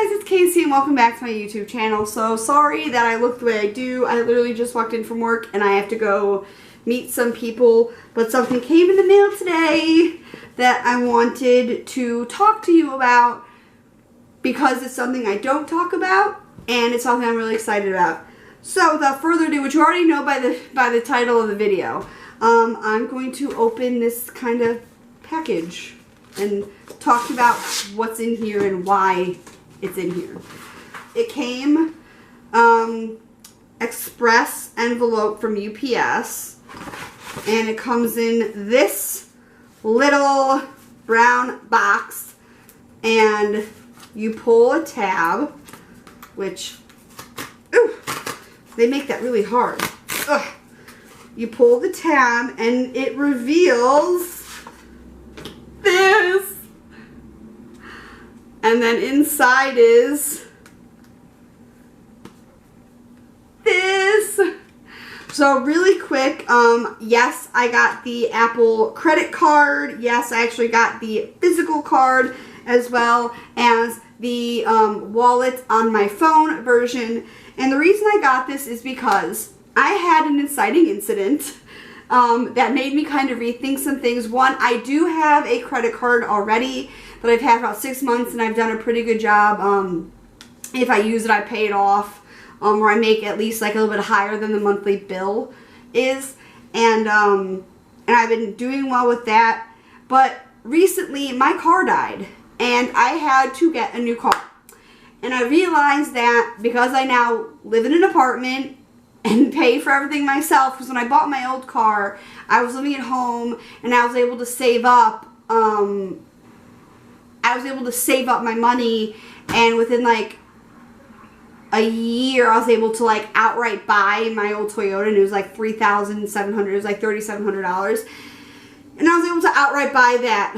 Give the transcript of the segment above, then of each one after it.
Hi guys, it's Casey and welcome back to my YouTube channel. So sorry that I look the way I do. I literally just walked in from work and I have to go meet some people, but something came in the mail today that I wanted to talk to you about because it's something I don't talk about and it's something I'm really excited about. So without further ado, which you already know by the title of the video, I'm going to open this kind of package and talk about what's in here and why it's in here. It came express envelope from UPS, and it comes in this little brown box, and you pull a tab, which, ooh, they make that really hard. Ugh. You pull the tab and it reveals this. And then inside is this. So really quick, yes, I got the Apple credit card. Yes, I actually got the physical card as well as the wallet on my phone version. And the reason I got this is because I had an inciting incident that made me kind of rethink some things. One, I do have a credit card already that I've had about 6 months, and I've done a pretty good job. If I use it, I pay it off, or I make at least like a little bit higher than the monthly bill is, and I've been doing well with that. But recently, my car died, and I had to get a new car. And I realized that because I now live in an apartment and pay for everything myself, because when I bought my old car, I was living at home and I was able to save up. I was able to save up my money, and within like a year, I was able to like outright buy my old Toyota, and it was like $3,700. It was like $3,700, and I was able to outright buy that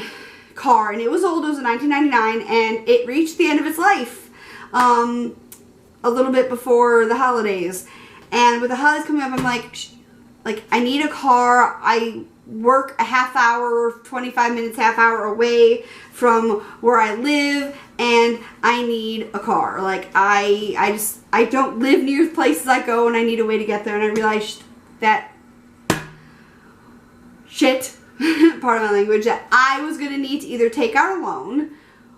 car. And it was old. It was a 1999, and it reached the end of its life a little bit before the holidays. And with the holidays coming up, I'm like I need a car. I work a half hour, 25 minutes, half hour away from where I live, and I need a car. Like I don't live near places I go, and I need a way to get there. And I realized that shit, part of my language, that I was going to need to either take out a loan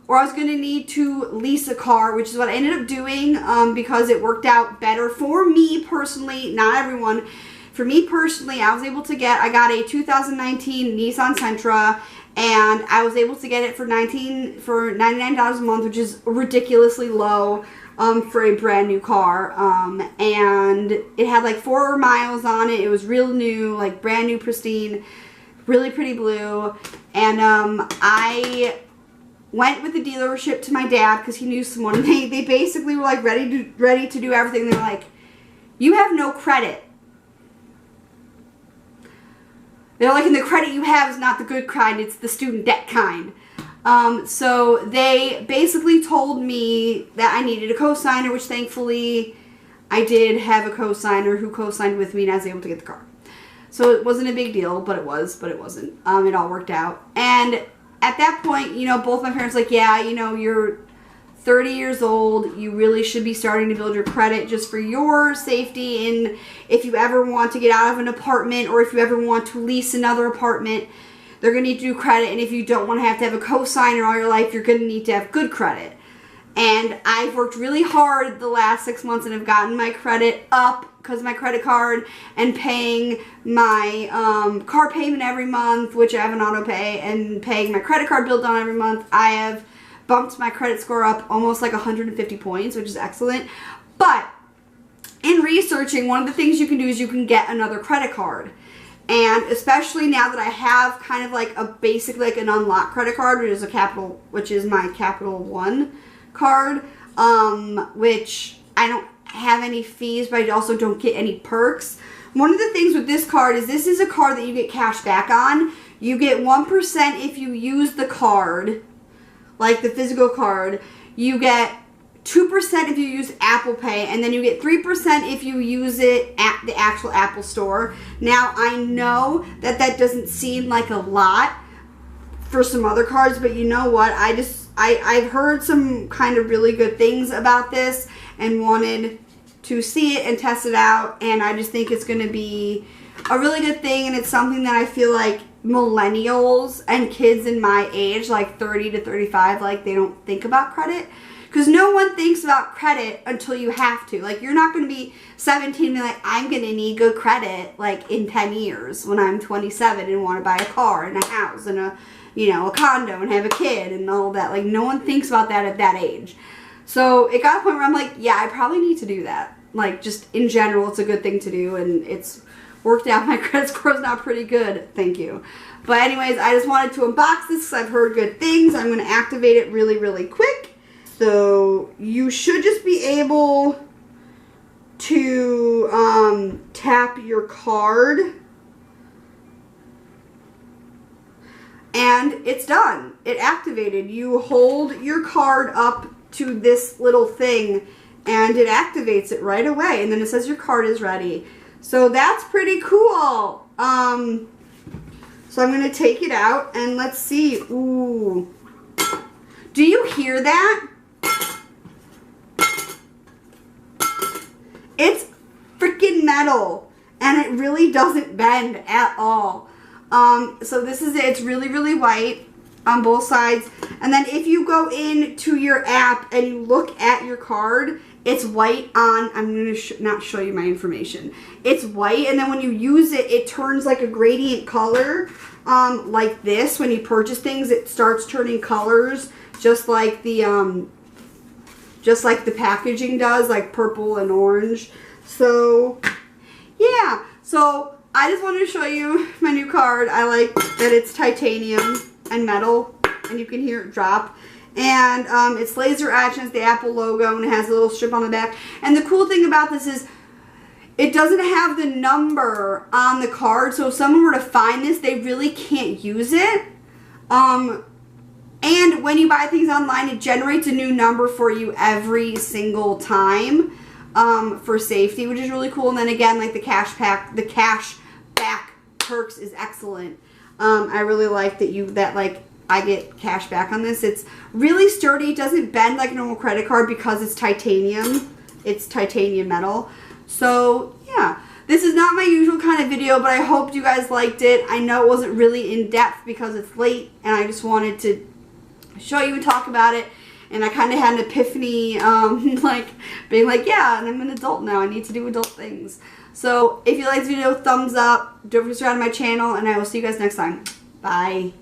or I was going to need to lease a car, which is what I ended up doing because it worked out better for me personally, not everyone. For me personally, I got a 2019 Nissan Sentra, and I was able to get it for $99 a month, which is ridiculously low for a brand new car. And it had like 4 miles on it. It was real new, like brand new, pristine, really pretty blue. And I went with the dealership to my dad because he knew someone, and they basically were like ready to do everything. They're like, you have no credit. They're like, and the credit you have is not the good kind, it's the student debt kind. So they basically told me that I needed a co-signer, which thankfully I did have a co-signer who co-signed with me, and I was able to get the car. So it wasn't a big deal, but it wasn't. It all worked out. And at that point, you know, both my parents were like, yeah, you know, you're 30 years old, you really should be starting to build your credit just for your safety, and if you ever want to get out of an apartment or if you ever want to lease another apartment, they're going to need to do credit, and if you don't want to have a co-signer all your life, you're going to need to have good credit. And I've worked really hard the last 6 months and have gotten my credit up because of my credit card and paying my car payment every month, which I have an auto pay, and paying my credit card bill down every month. I have bumped my credit score up almost like 150 points, which is excellent. But in researching, one of the things you can do is you can get another credit card. And especially now that I have kind of like basically like an unlocked credit card, which is my Capital One card, which I don't have any fees, but I also don't get any perks. One of the things with this card is this is a card that you get cash back on. You get 1% if you use the card, like the physical card. You get 2% if you use Apple Pay, and then you get 3% if you use it at the actual Apple Store. Now, I know that that doesn't seem like a lot for some other cards, but you know what? I just I've heard some kind of really good things about this and wanted to see it and test it out, and I just think it's going to be a really good thing, and it's something that I feel like millennials and kids in my age, like 30 to 35, like they don't think about credit. Because no one thinks about credit until you have to. Like, you're not going to be 17 and be like, I'm going to need good credit, like, in 10 years when I'm 27 and want to buy a car and a house and a, you know, a condo and have a kid and all that. Like, no one thinks about that at that age. So it got a point where I'm like, yeah, I probably need to do that. Like, just in general, it's a good thing to do, and it's worked out. My credit score is not pretty good. Thank you. But anyways, I just wanted to unbox this because I've heard good things. I'm going to activate it really, really quick. So you should just be able to tap your card, and it's done. It activated. You hold your card up to this little thing and it activates it right away, and then it says your card is ready. So that's pretty cool. So I'm going to take it out and let's see. Ooh. Do you hear that? It's freaking metal, and it really doesn't bend at all. So this is it. It's really, really white on both sides. And then if you go into your app and you look at your card, it's white on, I'm going to not show you my information. It's white, and then when you use it, it turns like a gradient color, like this. When you purchase things, it starts turning colors, just like the packaging does, like purple and orange. So, yeah. So, I just wanted to show you my new card. I like that it's titanium and metal, and you can hear it drop. And it's laser etched, and it's the Apple logo, and it has a little strip on the back. And the cool thing about this is it doesn't have the number on the card, so if someone were to find this, they really can't use it. And when you buy things online, it generates a new number for you every single time for safety, which is really cool. And then again, like the cash back perks is excellent. I really like that I get cash back on this. It's really sturdy. It doesn't bend like a normal credit card because it's titanium. It's titanium metal. So yeah, this is not my usual kind of video, but I hope you guys liked it. I know it wasn't really in depth because it's late, and I just wanted to show you and talk about it. And I kind of had an epiphany, like being like, yeah, and I'm an adult now. I need to do adult things. So if you like this video, thumbs up. Don't forget to subscribe to my channel, and I will see you guys next time. Bye.